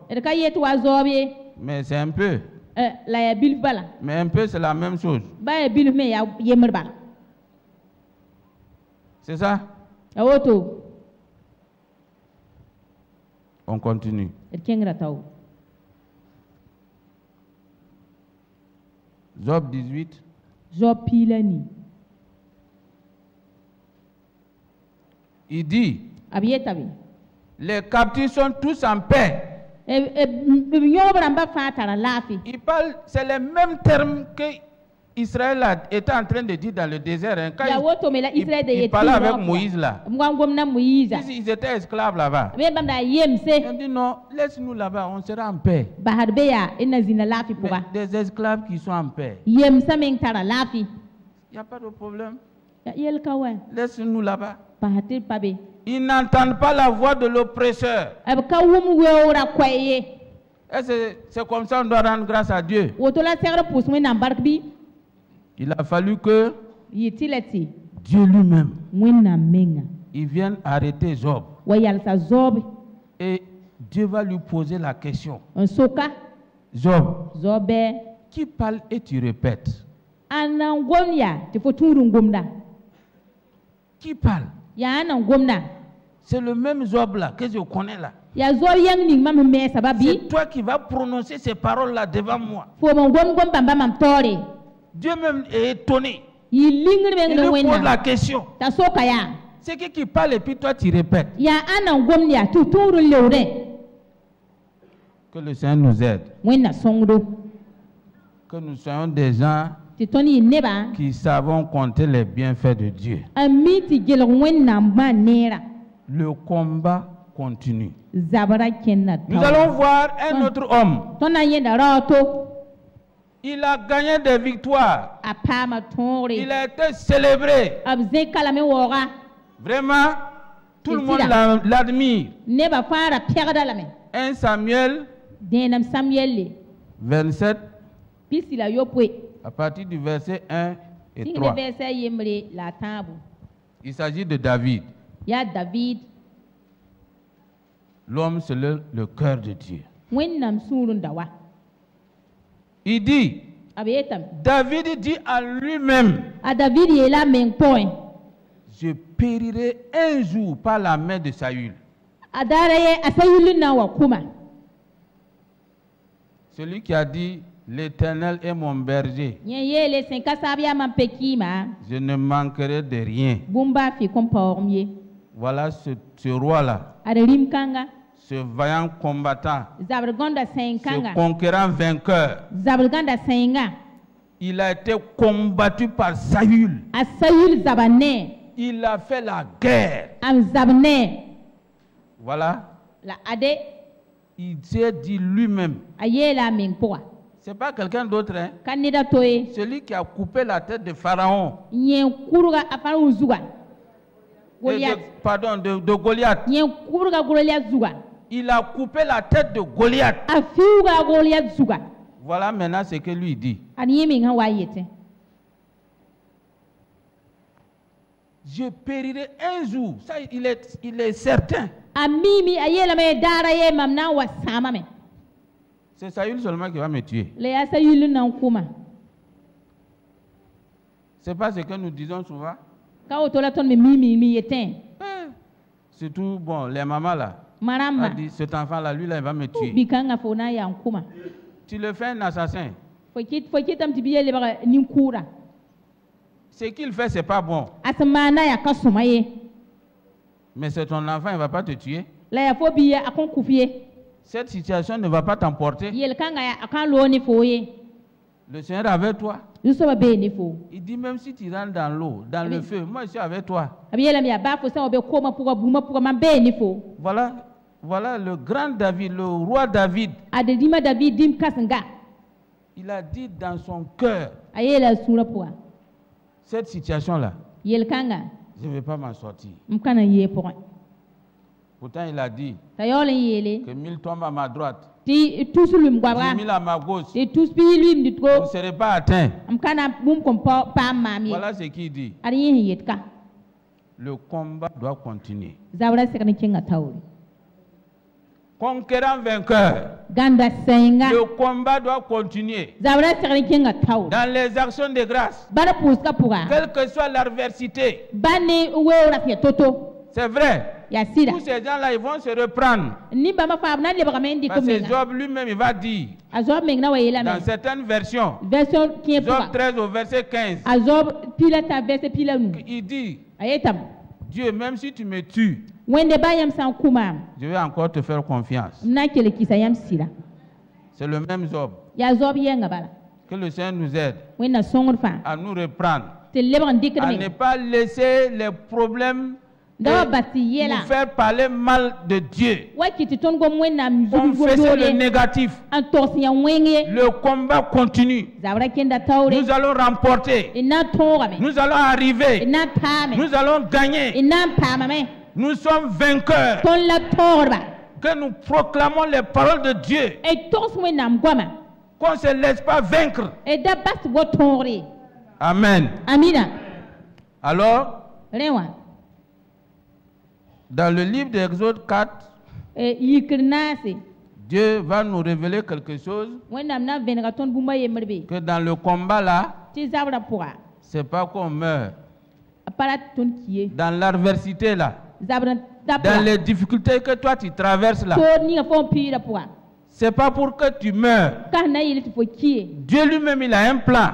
[SPEAKER 3] Mais c'est un peu. Mais un peu, c'est la même chose. C'est ça? On continue. Job 18. Il dit, les captifs sont tous en paix. Il parle, c'est les mêmes termes que Israël était en train de dire dans le désert. Hein, quand il parlait avec Moïse là. Ils étaient esclaves là-bas. Il dit non, laisse-nous là-bas, on sera en paix. Des esclaves qui sont en paix. Il n'y a pas de problème. Laisse-nous là-bas. Ils n'entendent pas la voix de l'oppresseur. C'est comme ça qu'on doit rendre grâce à Dieu. Il a fallu que Dieu lui-même il vienne arrêter Job. Et Dieu va lui poser la question. Job, qui parle et tu répètes? Qui parle? C'est le même Job là que je connais là. C'est toi qui vas prononcer ces paroles là devant moi. Dieu même est étonné. Il lui pose la question. C'est qui parle et puis toi tu répètes. Que le Seigneur nous aide. que nous soyons des gens qui savons compter les bienfaits de Dieu. Le combat continue. Nous allons voir un autre homme. Il a gagné des victoires. Il a été célébré. Vraiment, tout le monde l'admire. 1 Samuel 27, à partir du verset 1 et 3. Il s'agit de David. L'homme selon le cœur de Dieu. Il dit, David dit à lui-même, je périrai un jour par la main de Saül. Celui qui a dit, l'Éternel est mon berger, je ne manquerai de rien. Voilà ce roi-là, ce vaillant combattant, ce conquérant vainqueur. Il a été combattu par Saül. Il a fait la guerre. Voilà. Il s'est dit lui-même. Ce n'est pas quelqu'un d'autre. Hein? Celui qui a coupé la tête de Pharaon. De Goliath. Il a coupé la tête de Goliath. Voilà maintenant ce que lui dit. Je périrai un jour. Ça, il est certain. C'est Saül seulement qui va me tuer. C'est pas ce que nous disons souvent. Surtout, bon, les mamans là. A dit, cet enfant-là, lui, là, il va me tuer. Tu le fais un assassin. Ce qu'il fait, c'est pas bon. Mais c'est ton enfant, il ne va pas te tuer. Cette situation ne va pas t'emporter. Le Seigneur est avec toi. Il dit, même si tu rentres dans l'eau, dans le feu, moi je suis avec toi. Voilà le grand David, le roi David. Il a dit dans son cœur, cette situation-là, je ne vais pas m'en sortir. Pourtant, il a dit que 1000 tombent à ma droite, 10 000 à ma gauche, vous ne serez pas atteints. Voilà ce qu'il dit. Le combat doit continuer. Conquérant vainqueur, le combat doit continuer. Dans les actions de grâce, quelle que soit l'adversité, c'est vrai. Tous ces gens-là, ils vont se reprendre. Parce que Job lui-même, il va dire, dans certaines versions, Job 13 au verset 15, il dit, Dieu, même si tu me tues, je vais encore te faire confiance. C'est le même Job. Que le Seigneur nous aide à nous reprendre, à ne pas laisser les problèmes nous faire parler mal de Dieu, confesser le négatif. Le combat continue. Nous allons remporter. Nous allons arriver. Nous allons gagner. Nous sommes vainqueurs. Que nous proclamons les paroles de Dieu. Qu'on ne se laisse pas vaincre. Amen. Alors, dans le livre d'Exode 4, Dieu va nous révéler quelque chose, que dans le combat là, c'est pas qu'on meurt. Dans l'adversité là, dans les difficultés que toi tu traverses là, c'est pas pour que tu meurs. Dieu lui-même, il a un plan.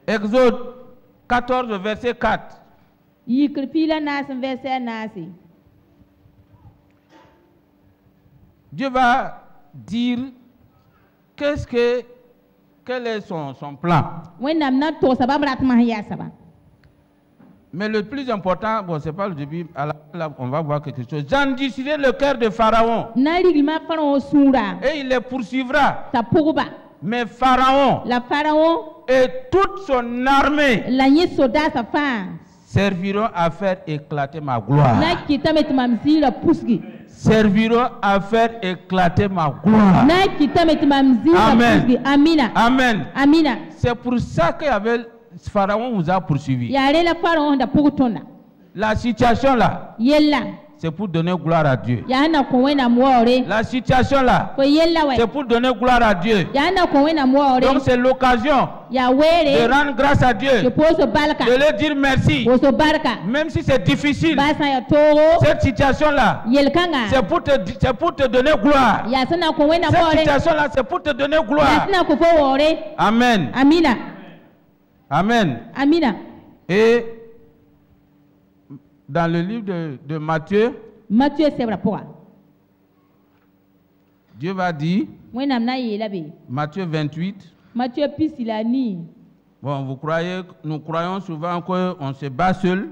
[SPEAKER 3] Exode 14, verset 4. Dieu va dire quel est son plan? Mais le plus important, bon, c'est pas le début, là, on va voir quelque chose. J'endurcirai le cœur de Pharaon. Et il les poursuivra. Mais Pharaon et toute son armée serviront à faire éclater ma gloire. Serviront à faire éclater ma gloire. Amen. Amen. Amen. C'est pour ça que Pharaon vous a poursuivi. La situation là, c'est pour donner gloire à Dieu. La situation là, c'est pour donner gloire à Dieu. Donc c'est l'occasion de rendre grâce à Dieu, de lui dire merci. Même si c'est difficile, cette situation là, c'est pour te donner gloire. Cette situation là, c'est pour te donner gloire. Amen. Amen. Et dans le livre de Matthieu, Dieu va dire, Matthieu 28, bon, nous croyons souvent qu'on se bat seul.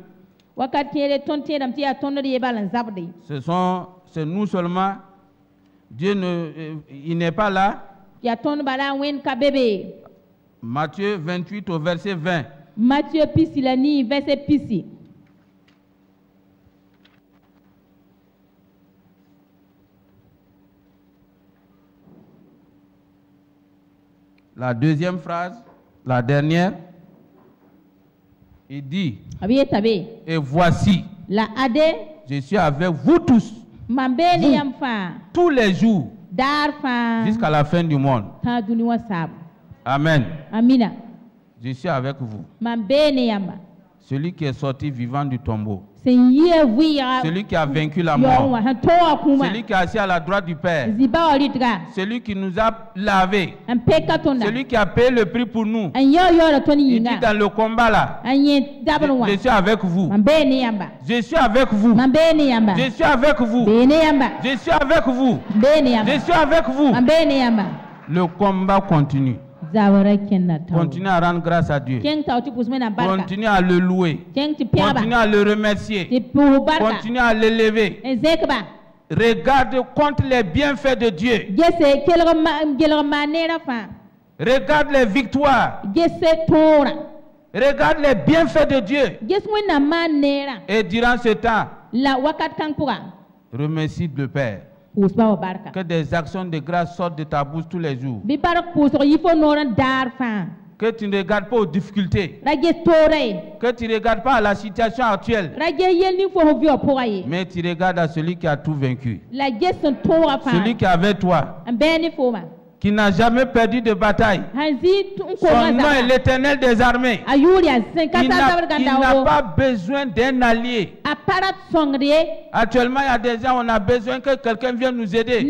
[SPEAKER 3] C'est nous seulement. Dieu il n'est pas là. Matthieu 28 au verset 20. Matthieu pisilani verset pisi. La deuxième phrase, la dernière, il dit, et voici, je suis avec vous tous, tous les jours, jusqu'à la fin du monde. Amen. Amina. Je suis avec vous. Celui qui est sorti vivant du tombeau. Celui qui a vaincu la mort. Celui qui est assis à la droite du Père. Celui qui nous a lavés. Celui qui a payé le prix pour nous. Il dit dans le combat là, je suis avec vous. Je suis avec vous. Je suis avec vous. Je suis avec vous. Je suis avec vous. Le combat continue. Continue à rendre grâce à Dieu. Continue à le louer. Continue à le remercier. Continue à l'élever. Regarde contre les bienfaits de Dieu. Regarde les victoires. Regarde les bienfaits de Dieu. Et durant ce temps, remercie le Père. Que des actions de grâce sortent de ta bouche tous les jours. Que tu ne regardes pas aux difficultés. Que tu ne regardes pas à la situation actuelle. Mais tu regardes à celui qui a tout vaincu. Celui qui est avec toi. Qui n'a jamais perdu de bataille. Son nom est l'Éternel des armées. Il n'a pas besoin d'un allié. Actuellement, il y a des gens, on a besoin que quelqu'un vienne nous aider.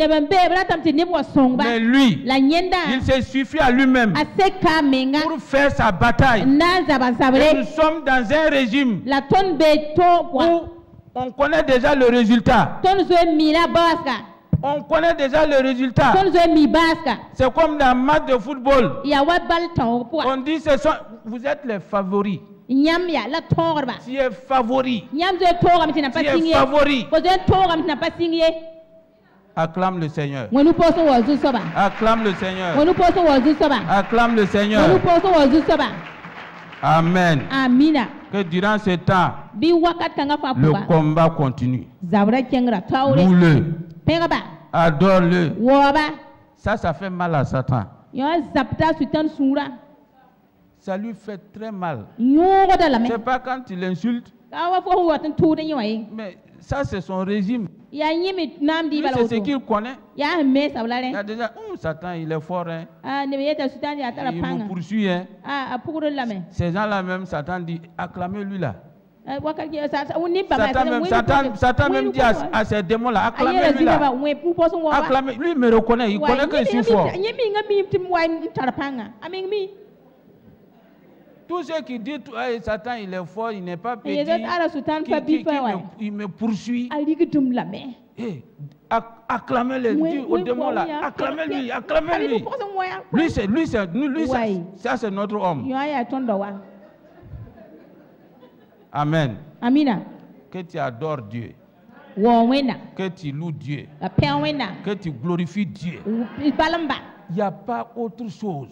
[SPEAKER 3] Mais lui, il se suffit à lui-même pour faire sa bataille. Et nous sommes dans un régime où on connaît déjà le résultat. On connaît déjà le résultat. C'est comme dans un match de football. On dit vous êtes les favoris. Tu es favori. Tu es favori. Acclame le Seigneur. Acclame le Seigneur. Acclame le Seigneur. Amen. Que durant ce temps, le combat continue. Loue-le. Adore-le. Ça fait mal à Satan. Ça lui fait très mal. C'est pas quand il l'insulte. Mais ça, c'est son régime. Lui, c'est ce qu'il connaît. Il a déjà, Satan, il est fort. Hein. Il nous poursuit. Hein. Ces gens-là même, Satan dit, acclamez-lui là. Satan même dit à ces démons-là, acclamez-lui là. Acclamez, lui me reconnaît, il connaît que je suis fort. Tous ceux qui disent hey, Satan il est fort, il n'est pas petit, il me poursuit. Hey, acclamez-le, dis au démon là, acclamez-lui, acclamez-lui. Lui, ça c'est notre homme. Amen.
[SPEAKER 1] Amina.
[SPEAKER 3] Que tu adores Dieu. Que tu loues Dieu. Que tu glorifies Dieu. Il n'y a pas autre chose.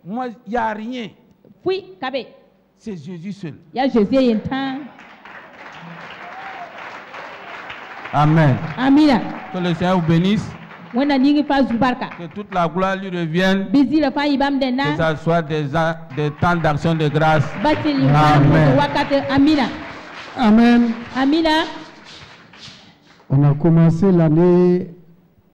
[SPEAKER 3] Moi, il n'y a rien. C'est Jésus seul. Amen.
[SPEAKER 1] Amina.
[SPEAKER 3] Que le Seigneur vous bénisse. Que toute la gloire lui revienne. Que ça soit des temps d'action de grâce.
[SPEAKER 2] Amen. Amen.
[SPEAKER 1] Amina.
[SPEAKER 2] On a commencé l'année